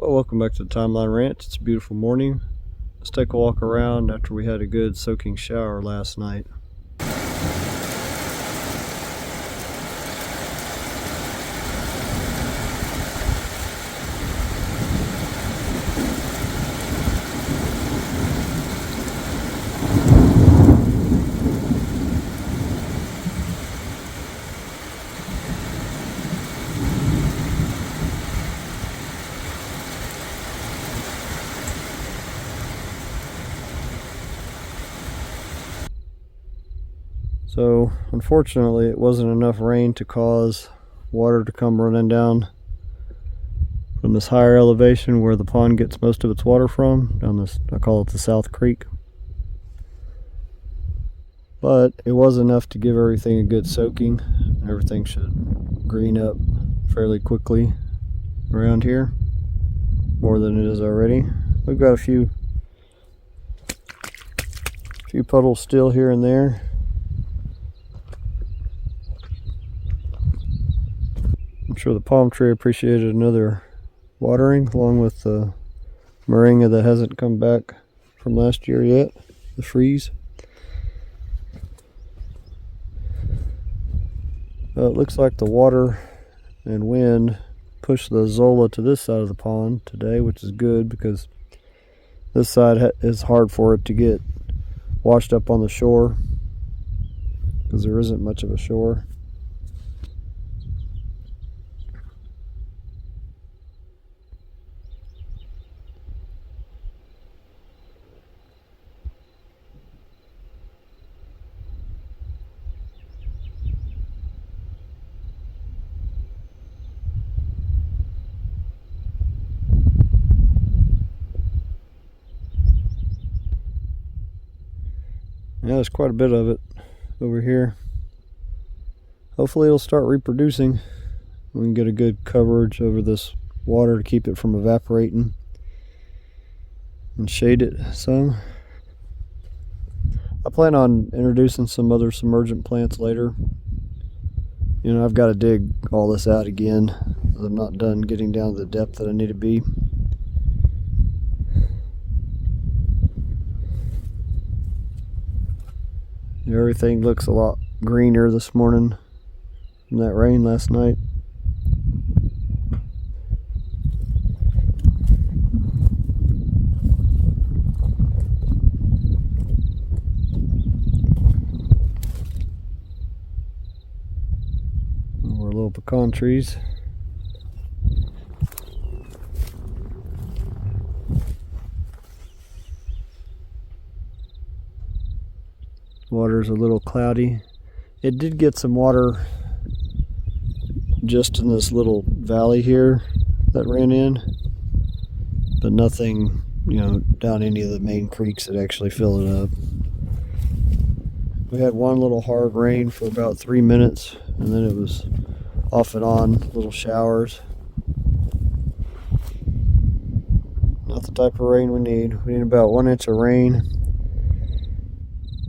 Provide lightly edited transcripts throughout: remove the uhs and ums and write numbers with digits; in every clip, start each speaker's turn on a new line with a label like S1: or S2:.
S1: Well, welcome back to the Timeline Ranch. It's a beautiful morning. Let's take a walk around after we had a good soaking shower last night. So, unfortunately, it wasn't enough rain to cause water to come running down from this higher elevation where the pond gets most of its water from, down this, I call it the South Creek. But it was enough to give everything a good soaking. Everything should green up fairly quickly around here, more than it is already. We've got a few puddles still here and there. I'm sure the palm tree appreciated another watering, along with the moringa that hasn't come back from last year yet, the freeze. It looks like the water and wind pushed the zola to this side of the pond today, which is good because this side is hard for it to get washed up on the shore because there isn't much of a shore. Yeah, there's quite a bit of it over here. Hopefully it'll start reproducing. We can get a good coverage over this water to keep it from evaporating and shade it some. I plan on introducing some other submergent plants later. You know, I've got to dig all this out again. I'm not done getting down to the depth that I need to be. Everything looks a lot greener this morning from that rain last night. More little pecan trees. Water's a little cloudy. It did get some water just in this little valley here that ran in, but nothing, down any of the main creeks that actually fill it up. We had one little hard rain for about 3 minutes, and then it was off and on little showers. Not the type of rain we need. We need about 1 inch of rain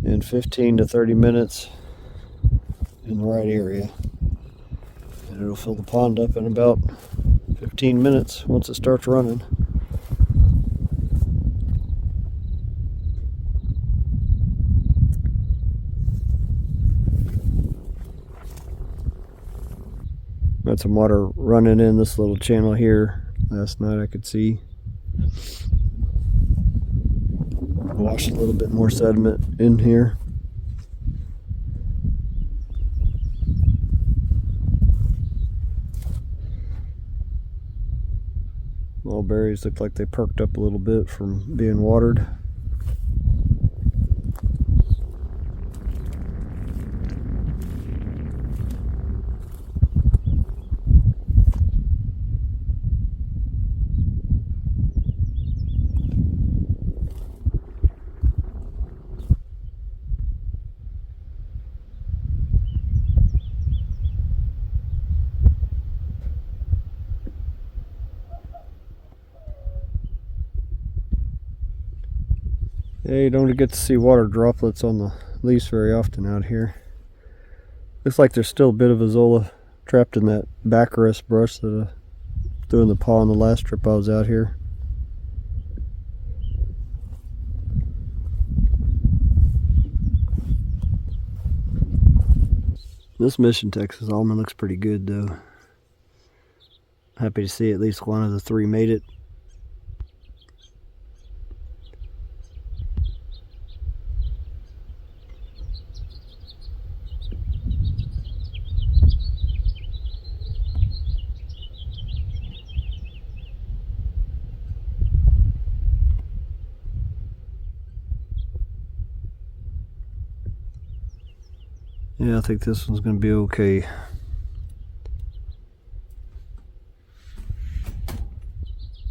S1: in 15 to 30 minutes in the right area, and it'll fill the pond up in about 15 minutes once it starts running. Got some water running in this little channel here last night, I could see. Washed a little bit more sediment in here. Mulberries look like they perked up a little bit from being watered. Yeah, you don't get to see water droplets on the leaves very often out here. Looks like there's still a bit of azolla trapped in that Baccharis brush that doing the pond the last trip I was out here. This Mission, Texas almond looks pretty good though. Happy to see at least one of the three made it. Yeah, I think this one's going to be okay.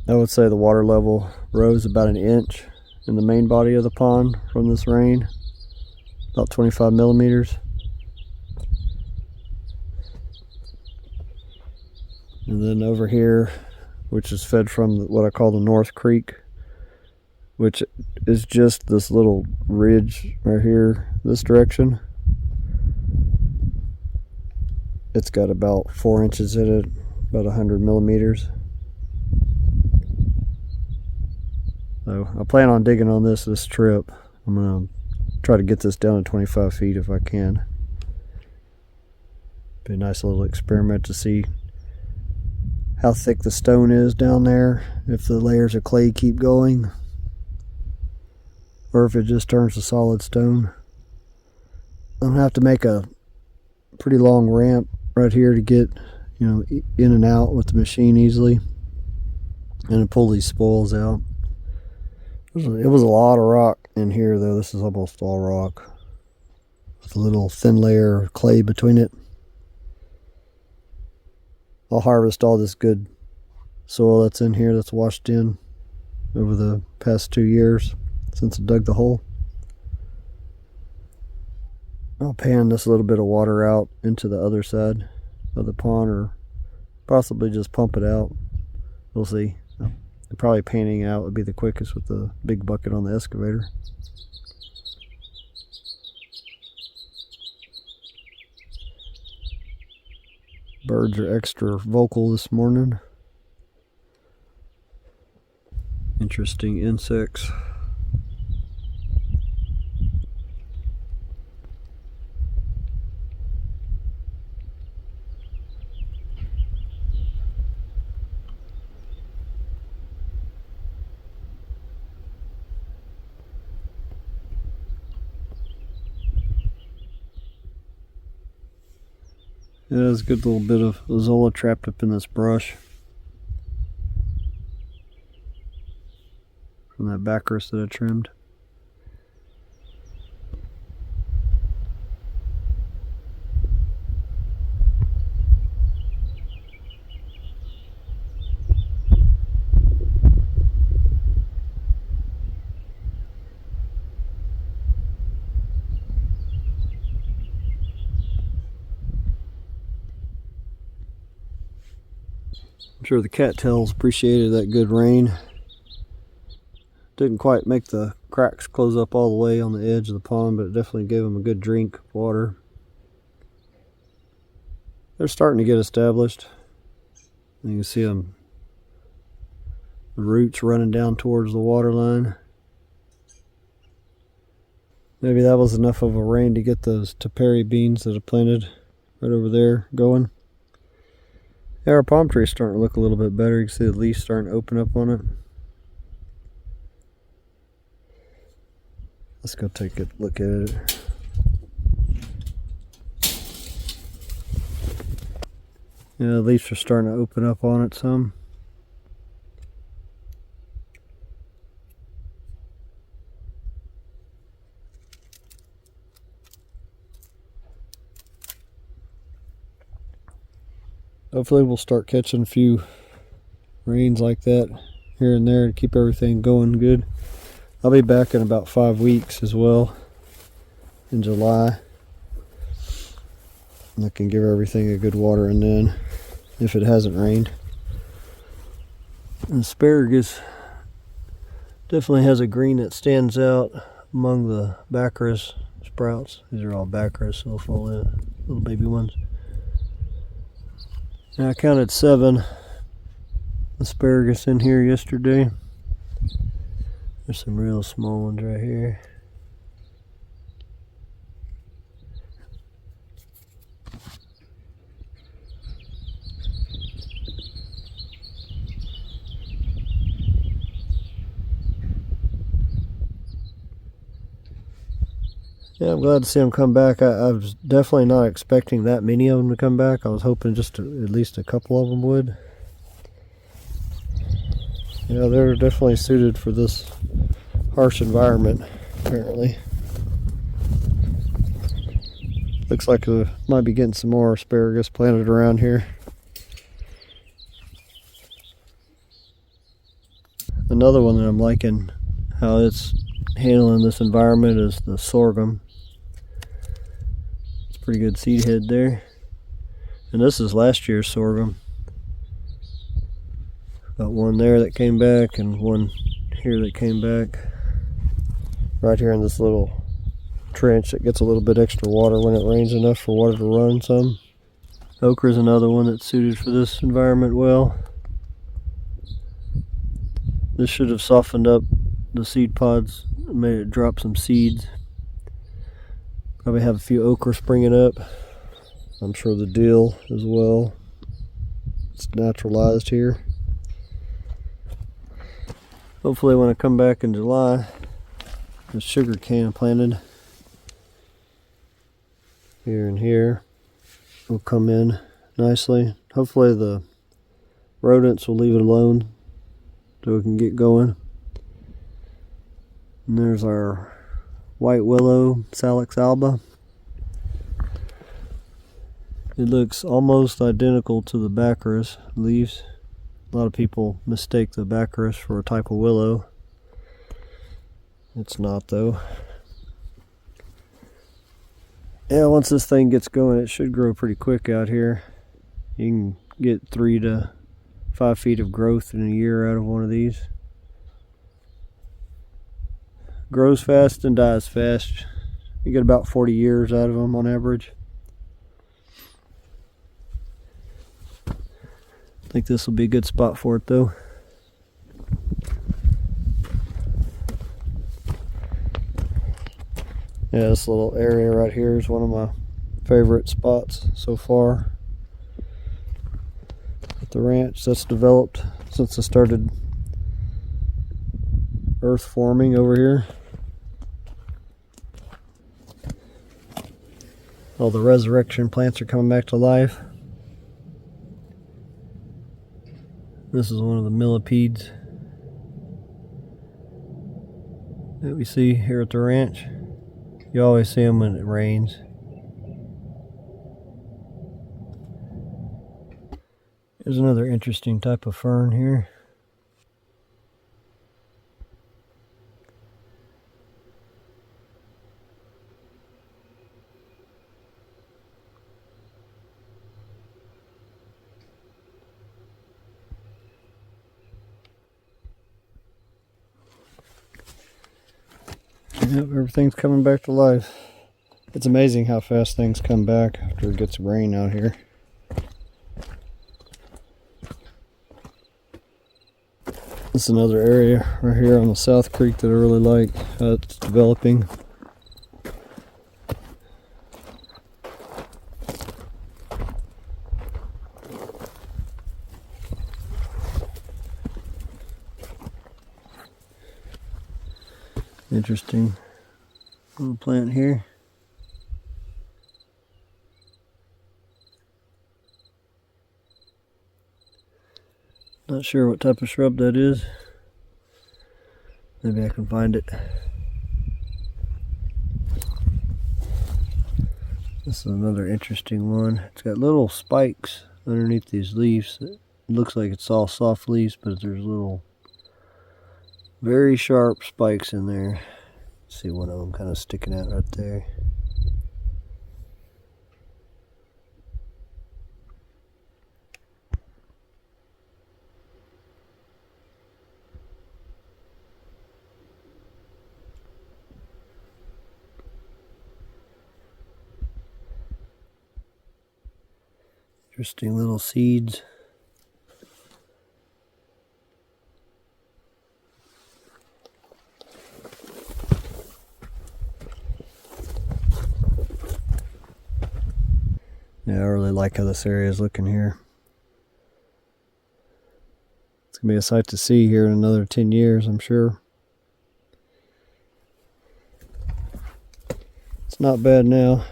S1: I would say the water level rose about an inch in the main body of the pond from this rain, about 25 millimeters. And then over here, which is fed from what I call the North Creek, which is just this little ridge right here, this direction. It's got about 4 inches in it, about 100 millimeters. So I plan on digging on this trip. I'm gonna try to get this down to 25 feet if I can. Be a nice little experiment to see how thick the stone is down there, if the layers of clay keep going, or if it just turns to solid stone. I'm gonna have to make a pretty long ramp right here to get, you know, in and out with the machine easily, and to pull these spoils out. It was a lot of rock in here though. This is almost all rock with a little thin layer of clay between it. I'll harvest all this good soil that's in here, that's washed in over the past 2 years since I dug the hole. I'll pan this little bit of water out into the other side of the pond, or possibly just pump it out. We'll see. Probably panning out would be the quickest with the big bucket on the excavator. Birds are extra vocal this morning. Interesting insects. Yeah, there's a good little bit of Zola trapped up in this brush from that Baccharis that I trimmed. I'm sure the cattails appreciated that good rain. Didn't quite make the cracks close up all the way on the edge of the pond, but it definitely gave them a good drink of water. They're starting to get established. You can see them, the roots running down towards the water line. Maybe that was enough of a rain to get those Tepary beans that I planted right over there going. Yeah, our palm tree is starting to look a little bit better. You can see the leaves starting to open up on it. Let's go take a look at it. Yeah, the leaves are starting to open up on it some. Hopefully we'll start catching a few rains like that here and there to keep everything going good. I'll be back in about 5 weeks as well, in July. And I can give everything a good watering then, if it hasn't rained. And asparagus definitely has a green that stands out among the Baccharis sprouts. These are all Baccharis sulfoliate, little baby ones. And I counted 7 asparagus in here yesterday. There's some real small ones right here. Yeah, I'm glad to see them come back. I was definitely not expecting that many of them to come back. I was hoping just at least a couple of them would. Yeah, they're definitely suited for this harsh environment, apparently. Looks like we might be getting some more asparagus planted around here. Another one that I'm liking how it's handling this environment is the sorghum. It's a pretty good seed head there. And this is last year's sorghum. Got one there that came back and one here that came back. Right here in this little trench that gets a little bit extra water when it rains enough for water to run some. Okra is another one that's suited for this environment well. This should have softened up the seed pods, made it drop some seeds. Probably have a few okra springing up. I'm sure the dill as well. It's naturalized here. Hopefully when I come back in July, the sugar cane planted here and here will come in nicely. Hopefully the rodents will leave it alone so we can get going. And there's our white willow, Salix alba. It looks almost identical to the Baccharis leaves. A lot of people mistake the Baccharis for a type of willow. It's not though. Yeah, once this thing gets going, it should grow pretty quick out here. You can get 3 to 5 feet of growth in a year out of one of these. Grows fast and dies fast. You get about 40 years out of them on average. I think this will be a good spot for it though. Yeah, this little area right here is one of my favorite spots so far at the ranch. That's developed since I started earth forming over here. All the resurrection plants are coming back to life. This is one of the millipedes that we see here at the ranch. You always see them when it rains. There's another interesting type of fern here. Yep, everything's coming back to life. It's amazing how fast things come back after it gets rain out here. This is another area right here on the South Creek that I really like. It's developing. Interesting little plant here. Not sure what type of shrub that is. Maybe I can find it. This is another interesting one. It's got little spikes underneath these leaves. It looks like it's all soft leaves, but there's little very sharp spikes in there. See one of them kind of sticking out right there. Interesting little seeds. Yeah, I really like how this area is looking here. It's going to be a sight to see here in another 10 years, I'm sure. It's not bad now.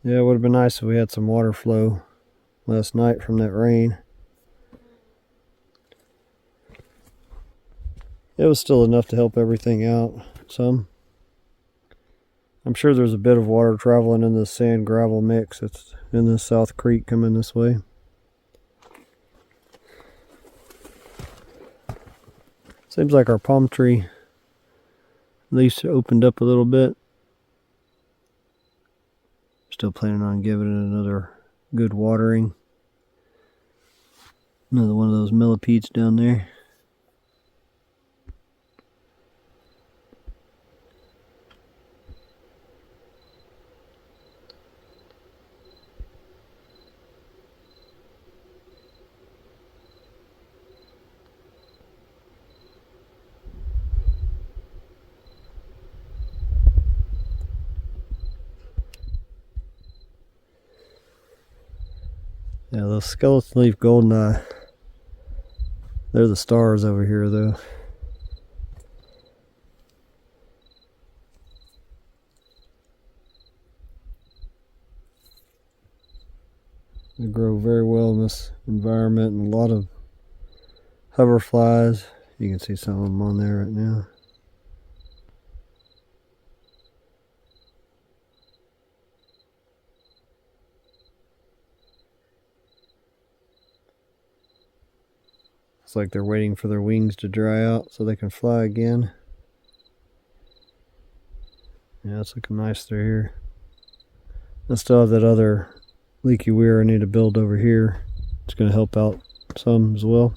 S1: Yeah, it would have been nice if we had some water flow last night from that rain. It was still enough to help everything out some. I'm sure there's a bit of water traveling in the sand gravel mix. It's in the South Creek coming this way. Seems like our palm tree leaves opened up a little bit. Still planning on giving it another good watering. Another one of those millipedes down there. Yeah, those skeleton leaf goldeneye, they're the stars over here though. They grow very well in this environment, and a lot of hoverflies. You can see some of them on there right now. It's like they're waiting for their wings to dry out so they can fly again. Yeah, it's looking nice through here. I still have that other leaky weir I need to build over here. It's going to help out some as well.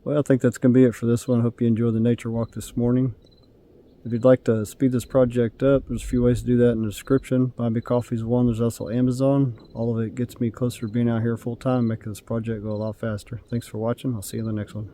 S1: Well, I think that's going to be it for this one. I hope you enjoyed the nature walk this morning. If you'd like to speed this project up, there's a few ways to do that in the description. Buy Me Coffee's one. There's also Amazon. All of it gets me closer to being out here full time, making this project go a lot faster. Thanks for watching. I'll see you in the next one.